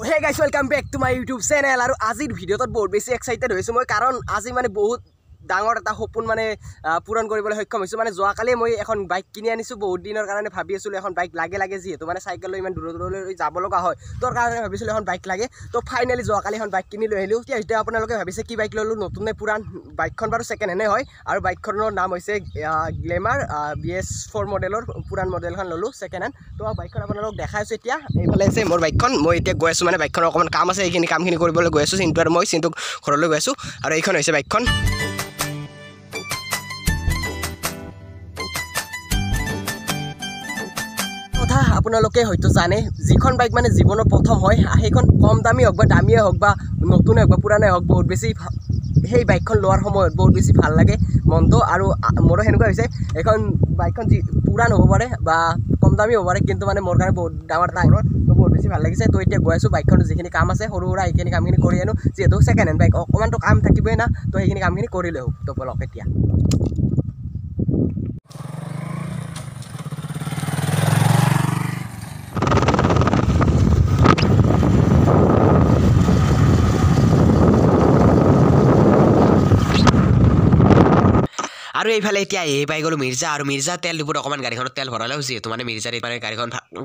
Hey guys, welcome back to my YouTube channel. আৰু আজিৰ ভিডিঅ'ত বহুত বেছি এক্সাইটেড হৈছো মই কাৰণ আজি মানে বহুত ডাঙৰ এটা সপোন মানে পূৰণ কৰিবলৈ সক্ষম হৈছো মানে যোৱাকালি মই এখন বাইক কিনি আনিছো বহুত দিনৰ কাৰণে ভাবি আছিলো এখন বাইক লাগে যিহেতু মানে চাইকেল লৈ ইমান দূৰলৈ যাব লগা হয় তোৰ কাৰণে ভাবিছিলো এখন বাইক লাগে তো ফাইনালি যোৱাকালি এখন বাইক কিনি লৈ আহিলো এতিয়া আপোনালোকে ভাবিছে কি বাইক ললো নতুন নে পুৰান বাইকখন বাৰু সেকেন্ড হেনে হয় আৰু বাইকখনৰ নাম হৈছে গ্লেমাৰ BS4 মডেলৰ পুৰান মডেলখন ললো সেকেন্ড হেন তো বাইকখন আপোনালোকক দেখাইছো এতিয়া এইফালে আছে মোৰ বাইকখন মই এতিয়া গৈ আছো মানে বাইকখনৰ অকমান কাম আছে এইখিনি কামখিনি কৰিবলৈ গৈ আছো চিন্তু আৰু মই চিন্তুক ঘৰলৈ গৈ আছো আৰু এইখন হৈছে বাইকখন আপোনালোকে হয়তো জানে যিখন বাইক মানে জীৱনৰ প্ৰথম হয় সেইখন কম দামী হোক বা দামীয়ে হোক বা নতুনে হোক বা পুৰানে হোক বহুত বেছি সেই বাইকখন লোৱাৰ সময়ত বহুত বেছি ভাল লাগে মনটো আৰু মোৰো হেনেকুৱা হৈছে এখন বাইকখন পুৰান হ'ব পাৰে বা কম দামী হ'ব পাৰে কিন্তু মানে মোৰ কাৰণে বহুত ডাঙৰ টাইমৰ তো বহুত বেছি ভাল লাগিছে তো এতিয়া গৈ আছো বাইকখনৰ যিখিনি কাম আছে সৰু সুৰা এইখিনি কামখিনি কৰি আনো যিহেতু সেকেন্ড হেণ্ড বাইক অকমানটো কাম থাকিবই না তো সেইখিনি কামখিনি কৰি লওঁ তো বলক এতিয়া আৰু এইফালে এতিয়া এই পাই গলো মিৰ্জা আৰু মিৰ্জা তেল দিবত অকমান গাড়ীখনত তেল ভৰাই লওঁ যিহেতু মানে মিৰ্জাৰ মানে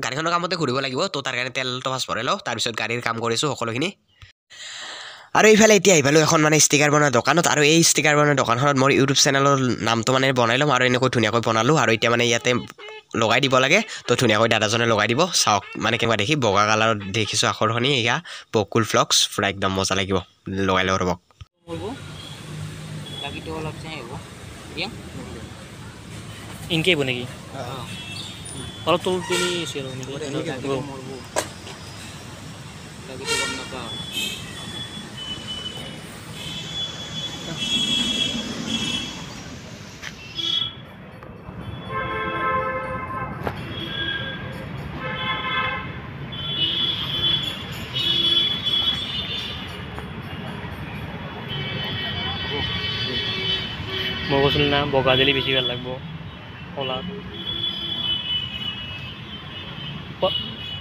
গাড়ীখনৰ কামতে ঘূৰিব লাগিব তো তাৰ কাৰণে তেলটো ফাৰ্ষ্ট ভৰাই লওঁ তাৰপিছত গাড়ীৰ কাম কৰিছোঁ সকলোখিনি আৰু এইফালে এতিয়া আহিলোঁ এখন মানে ষ্টিকাৰ বনোৱা দোকানত আৰু এই ষ্টিকাৰ বনোৱা দোকানখনত মোৰ ইউটিউব চেনেলৰ নামটো মানে বনাই ল'ম আৰু এনেকৈ ধুনীয়াকৈ বনালোঁ আৰু এতিয়া মানে ইয়াতে লগাই দিব লাগে তো ধুনীয়াকৈ দাদাজনে লগাই দিব চাওক মানে কেনেকুৱা দেখি বগা কালাৰত দেখিছোঁ আখৰখনি এয়া বকুল ফ্লক্স পুৰা একদম মজা লাগিব লগাই লওঁ ৰ'বক ইনকে বনে কি অলপ তুল তুলি ছিল মই কৈছিলোঁ না বগা দিলে বেছি ভাল লাগব কলা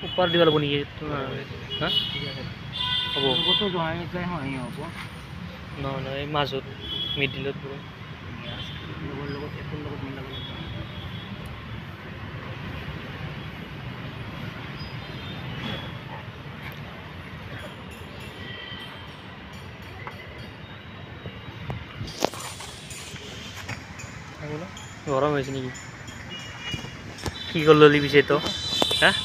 উপৰ দিব লাগিব নেকি হা হ'ব নহয় এই মাজত মিডিলত গৰম হৈছে নেকি কি কৰলি পিছে তো হ্যাঁ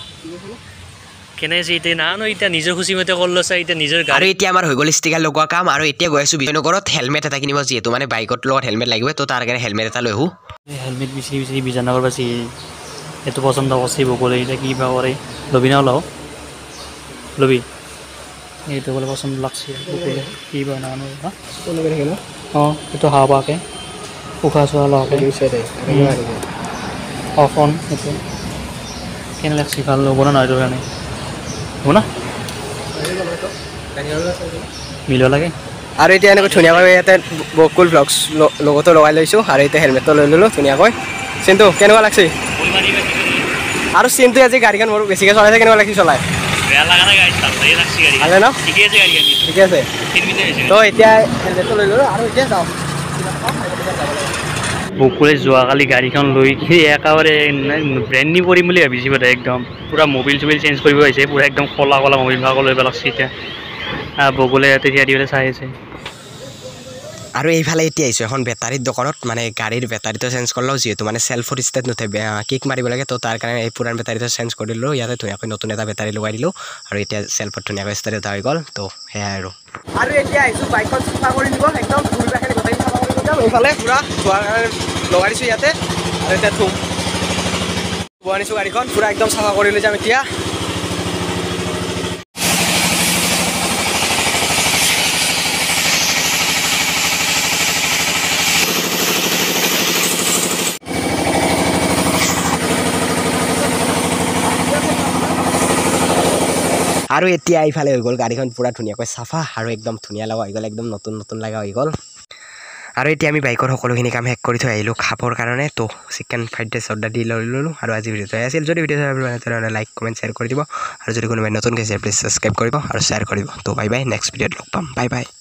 কেনে আছে এতিয়া না ন এতিয়া নিজৰ খুচিমতে কৰলো চাই এতিয়া নিজৰ আৰু এতিয়া আমাৰ হৈ গ'ল ষ্টিকাৰ লগোৱা কাম আৰু এতিয়া গৈ আছো বিজয়নগৰত হেলমেট এটা কিনিব যিহেতু মানে বাইকত লগত হেলমেট লাগিব তো তাৰ কাৰণে হেলমেট এটা লৈ আহো হেলমেট বিচাৰি বিজয়নগৰ পাছি এইটো পচন্দ কৰিছে বকলে এতিয়া কি বা কৰে লবি না লও লবি এইটো বলে পচন্দ লাগছে বকলে কি বা না ন অঁ এইটো হাৱাকে উশাহ চোৱা লওঁকে অফ অন এইটো কেনে লাগছে ভাল ল'ব না নহয় এইটোৰ কাৰণে হ'ব না মিলিব লাগে আৰু এতিয়া এনেকৈ ধুনীয়াকৈ ইয়াতে বকুল ব্লগছ লগতো লগাই লৈছোঁ আৰু এতিয়া হেলমেটটো লৈ ল'লোঁ ধুনীয়াকৈ চিন্তু কেনেকুৱা লাগছে আৰু চিন্তু আজি গাড়ীখন মোৰ বেছিকৈ চলাইছে কেনেকুৱা লাগিছে চলাই ভালে ন ঠিকে আছে তো এতিয়া হেলমেটটো লৈ ল'লোঁ আৰু এতিয়া যাওঁ বকুলে যোৱাকালি গাড়ীখন লৈ একেবাৰে ব্ৰেণ্ড নিউ কৰিম বুলি ভাবিছোঁ বাৰু একদম পূৰা মোবিল চবিল চেঞ্জ কৰিব আহিছে পূৰা একদম কলা মোবিল ভাগ লৈ পেলাইছে এতিয়া বকুলে তেতিয়া দি পেলাই চাই আছে আৰু এইফালে এতিয়া আহিছোঁ এখন বেটাৰীৰ দোকানত মানে গাড়ীৰ বেটাৰীটো চেঞ্জ কৰিলোঁ যিহেতু মানে চেল্ফত ষ্টাৰ্ট নুঠে কিক মাৰিব লাগে তো তাৰ কাৰণে এই পুৰান বেটাৰীটো চেঞ্জ কৰি দিলোঁ ইয়াতে ধুনীয়াকৈ নতুন এটা বেটাৰী লগাই দিলোঁ আৰু এতিয়া চেল্ফত ধুনীয়াকৈ ষ্টাৰ্ট এটা হৈ গ'ল তো সেয়াই আৰু এতিয়া আহিছোঁ বাইকখন চাফা কৰি দিব একদম এইফালে পুৰা ধোৱাৰ কাৰণে লগাই দিছোঁ ইয়াতে আৰু এতিয়া ধুম ধোৱা আনিছোঁ গাড়ীখন পুৰা একদম চাফা কৰি লৈ যাম এতিয়া আৰু এতিয়া এইফালে হৈ গ'ল গাড়ীখন পুৰা ধুনীয়াকৈ চাফা আৰু একদম ধুনীয়া লগা হৈ গ'ল একদম নতুন লগা হৈ গ'ল আৰু এতিয়া আমি বাইকৰ সকলোখিনি কাম শেষ কৰি থৈ আহিলোঁ খাবৰ কাৰণে তো চিকেন ফ্ৰাইড ৰাইচ অৰ্ডাৰ দি ল'লোঁ আৰু আজি ভিডিঅ'টো আছিল যদি ভিডিঅ'টো ভাল লাগে তেনেহ'লে লাইক কমেণ্ট শ্বেয়াৰ কৰি দিব আৰু যদি কোনোবাই নতুনকৈ চাই প্লিজ ছাবস্ক্ৰাইব কৰিব আৰু শ্বেয়াৰ কৰিব তো বাই বাই নেক্সট ভিডিঅ'ত লগ পাম বাই বাই